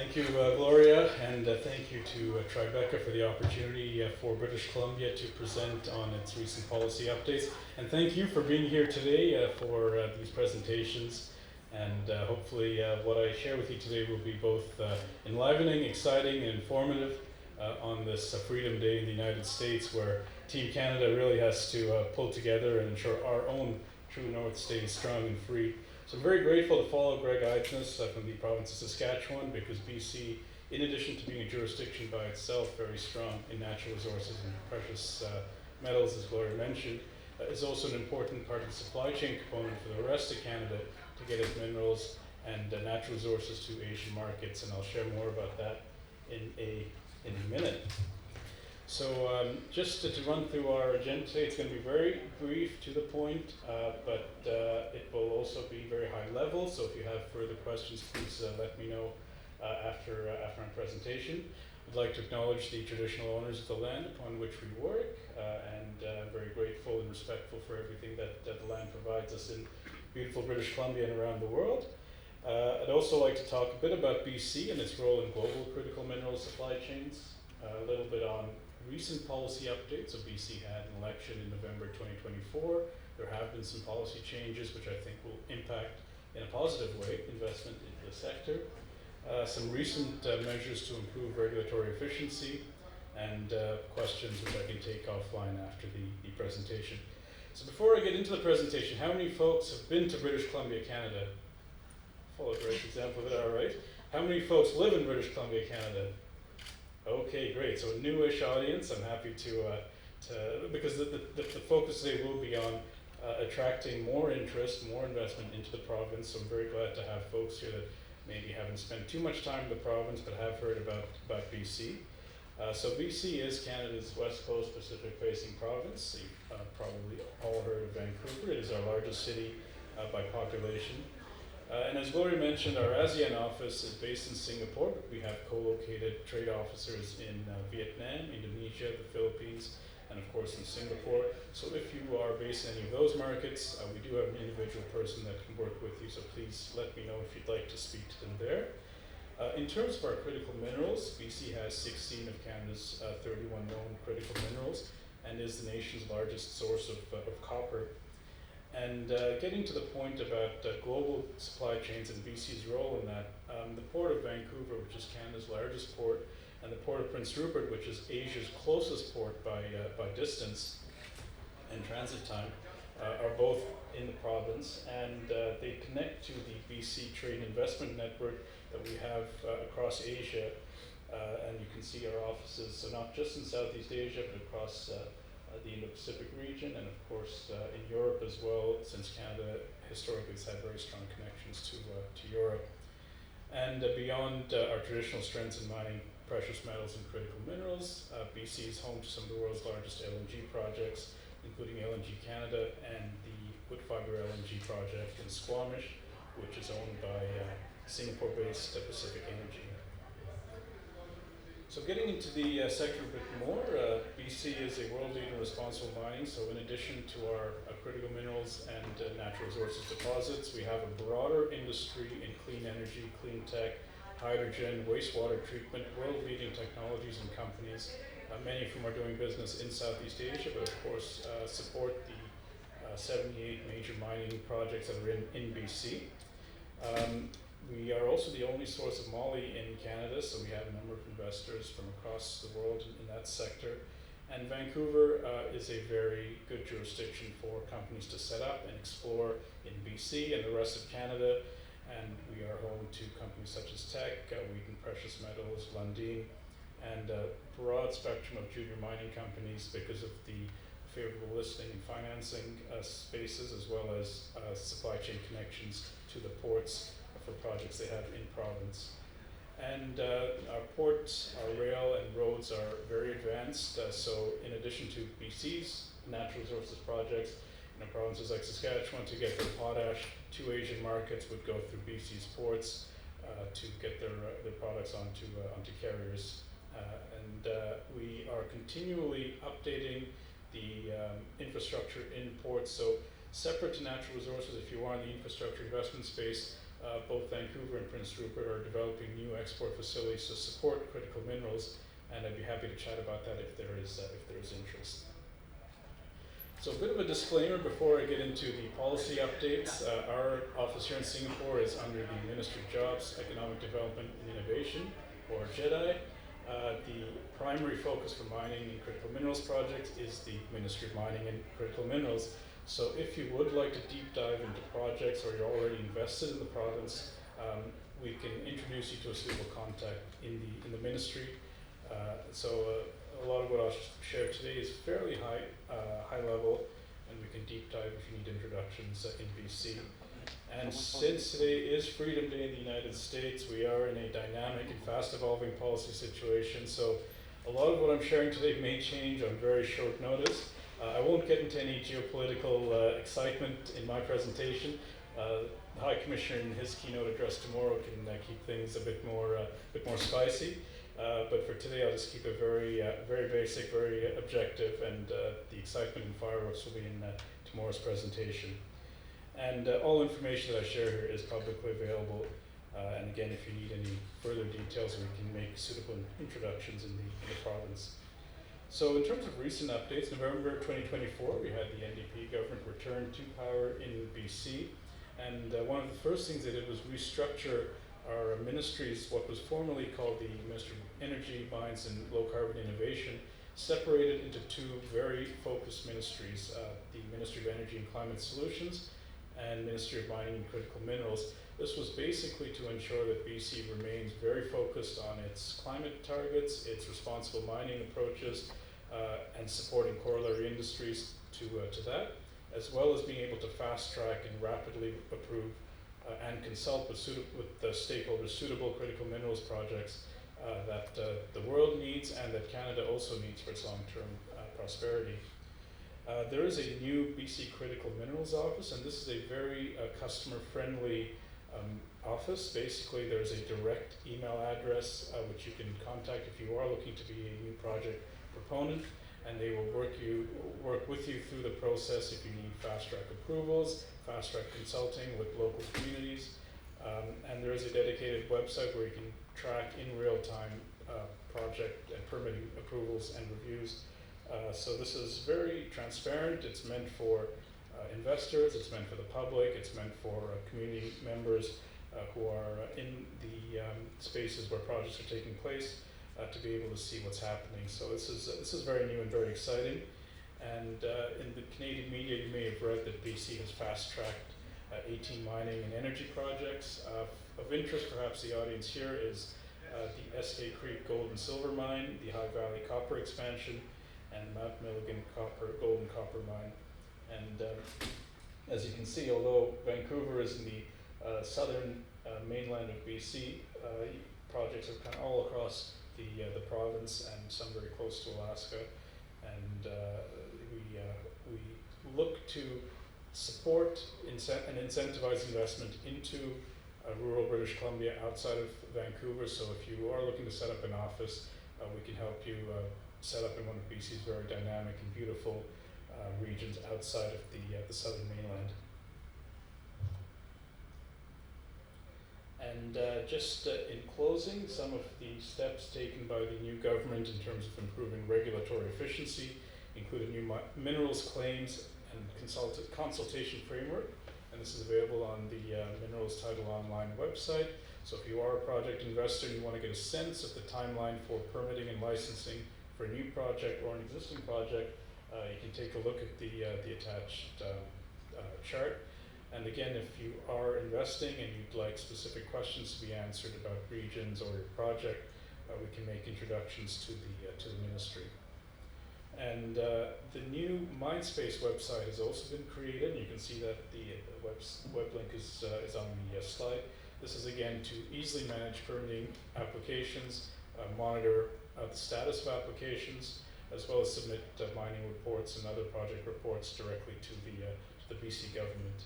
Thank you, Gloria, and thank you to Tribeca for the opportunity for British Columbia to present on its recent policy updates. And thank you for being here today for these presentations. And hopefully what I share with you today will be both enlivening, exciting, and informative on this Freedom Day in the United States, where Team Canada really has to pull together and ensure our own true north stays strong and free. So I'm very grateful to follow Greg Eidness from the province of Saskatchewan, because BC, in addition to being a jurisdiction by itself very strong in natural resources and precious metals, as Gloria mentioned, is also an important part of the supply chain component for the rest of Canada to get its minerals and natural resources to Asian markets, and I'll share more about that in a minute. So just to run through our agenda today, it's going to be very brief, to the point, but it will also be very high level. So if you have further questions, please let me know after my presentation. I'd like to acknowledge the traditional owners of the land upon which we work, and I'm very grateful and respectful for everything that the land provides us in beautiful British Columbia and around the world. I'd also like to talk a bit about BC and its role in global critical mineral supply chains, a little bit on recent policy updates. So BC had an election in November 2024. There have been some policy changes which I think will impact in a positive way investment into the sector. Some recent measures to improve regulatory efficiency, and questions which I can take offline after the presentation. So before I get into the presentation, how many folks have been to British Columbia, Canada? Follow a great example of it, all right. How many folks live in British Columbia, Canada? Okay, great. So a newish audience. I'm happy to because the focus today will be on attracting more interest, more investment into the province. So I'm very glad to have folks here that maybe haven't spent too much time in the province but have heard about BC. So BC is Canada's West Coast Pacific facing province. You've probably all heard of Vancouver. It is our largest city by population. And as Gloria mentioned, our ASEAN office is based in Singapore, but we have co-located trade officers in Vietnam, Indonesia, the Philippines, and of course in Singapore. So if you are based in any of those markets, we do have an individual person that can work with you, so please let me know if you'd like to speak to them there. In terms of our critical minerals, BC has 16 of Canada's 31 known critical minerals and is the nation's largest source of copper. And getting to the point about global supply chains and BC's role in that, the Port of Vancouver, which is Canada's largest port, and the Port of Prince Rupert, which is Asia's closest port by distance and transit time, are both in the province, and they connect to the BC Trade and Investment Network that we have across Asia, and you can see our offices, so not just in Southeast Asia, but across the Indo-Pacific region, and of course in Europe as well, since Canada historically has had very strong connections to Europe. And beyond our traditional strengths in mining precious metals and critical minerals, BC is home to some of the world's largest LNG projects, including LNG Canada and the Woodfibre LNG project in Squamish, which is owned by Singapore-based Pacific Energy. So getting into the sector a bit more, BC is a world leader in responsible mining. So in addition to our critical minerals and natural resources deposits, we have a broader industry in clean energy, clean tech, hydrogen, wastewater treatment, world-leading technologies and companies. Many of whom are doing business in Southeast Asia, but of course support the 78 major mining projects that are in BC. We are also the only source of moly in Canada, so we have a number of investors from across the world in that sector. And Vancouver is a very good jurisdiction for companies to set up and explore in BC and the rest of Canada. And we are home to companies such as Teck, Wheaton Precious Metals, Lundin, and a broad spectrum of junior mining companies because of the favorable listing and financing spaces, as well as supply chain connections to the ports for projects they have in province. And our ports, our rail and roads are very advanced. So in addition to BC's natural resources projects, provinces like Saskatchewan to get their potash to Asian markets would go through BC's ports to get their products onto carriers. And we are continually updating the infrastructure in ports. So Separate to natural resources, if you are in the infrastructure investment space, both Vancouver and Prince Rupert are developing new export facilities to support critical minerals, and I'd be happy to chat about that if there is interest. So a bit of a disclaimer before I get into the policy updates. Our office here in Singapore is under the Ministry of Jobs, Economic Development and Innovation, or JEDI. The primary focus for mining and critical minerals projects is the Ministry of Mining and Critical Minerals. So if you would like to deep dive into projects or you're already invested in the province, we can introduce you to a suitable contact in the ministry. A lot of what I'll share today is fairly high level, and we can deep dive if you need introductions in BC. And since today is Freedom Day in the United States, we are in a dynamic and fast evolving policy situation. So a lot of what I'm sharing today may change on very short notice. I won't get into any geopolitical excitement in my presentation. The High Commissioner in his keynote address tomorrow can keep things a bit more spicy. But for today, I'll just keep it very basic, very objective, and the excitement and fireworks will be in tomorrow's presentation. And all information that I share here is publicly available. And again, if you need any further details, we can make suitable introductions in the province. So in terms of recent updates, November 2024, we had the NDP government return to power in BC. And one of the first things they did was restructure our ministries, what was formerly called the Ministry of Energy, Mines and Low Carbon Innovation, separated into two very focused ministries, the Ministry of Energy and Climate Solutions and Ministry of Mining and Critical Minerals. This was basically to ensure that BC remains very focused on its climate targets, its responsible mining approaches, and supporting corollary industries to that, as well as being able to fast track and rapidly approve and consult with the stakeholders suitable critical minerals projects that the world needs and that Canada also needs for its long-term prosperity. There is a new BC Critical Minerals Office, and this is a very customer-friendly office. Basically, there's a direct email address which you can contact if you are looking to be a new project proponent, and they will work with you through the process if you need fast-track approvals, fast-track consulting with local communities, and there is a dedicated website where you can track in real time project and permitting approvals and reviews. So this is very transparent. It's meant for investors, it's meant for the public, it's meant for community members who are in the spaces where projects are taking place to be able to see what's happening. So this is very new and very exciting. And in the Canadian media, you may have read that BC has fast-tracked 18 mining and energy projects. Of interest, perhaps the audience here, is the SK Creek Gold and Silver Mine, the High Valley Copper Expansion, and Mount Milligan Gold and Copper Mine. And as you can see, although Vancouver is in the southern mainland of BC, projects are kind of all across the province and some very close to Alaska. And we look to support and incentivize investment into rural British Columbia outside of Vancouver. So if you are looking to set up an office, we can help you set up in one of BC's very dynamic and beautiful regions outside of the southern mainland. And just in closing, some of the steps taken by the new government in terms of improving regulatory efficiency include a new minerals claims and consultation framework, and this is available on the Minerals Title Online website. So if you are a project investor and you want to get a sense of the timeline for permitting and licensing for a new project or an existing project, you can take a look at the attached chart. And again, if you are investing and you'd like specific questions to be answered about regions or your project, we can make introductions to the ministry. And the new Mindspace website has also been created. You can see that the web link is on the slide. This is again to easily manage permitting applications, monitor the status of applications, as well as submit mining reports and other project reports directly to the BC government.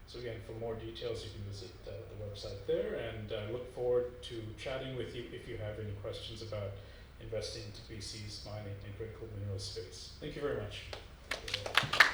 So again, for more details, you can visit the website there, and I look forward to chatting with you if you have any questions about investing into BC's mining and critical mineral space. Thank you very much.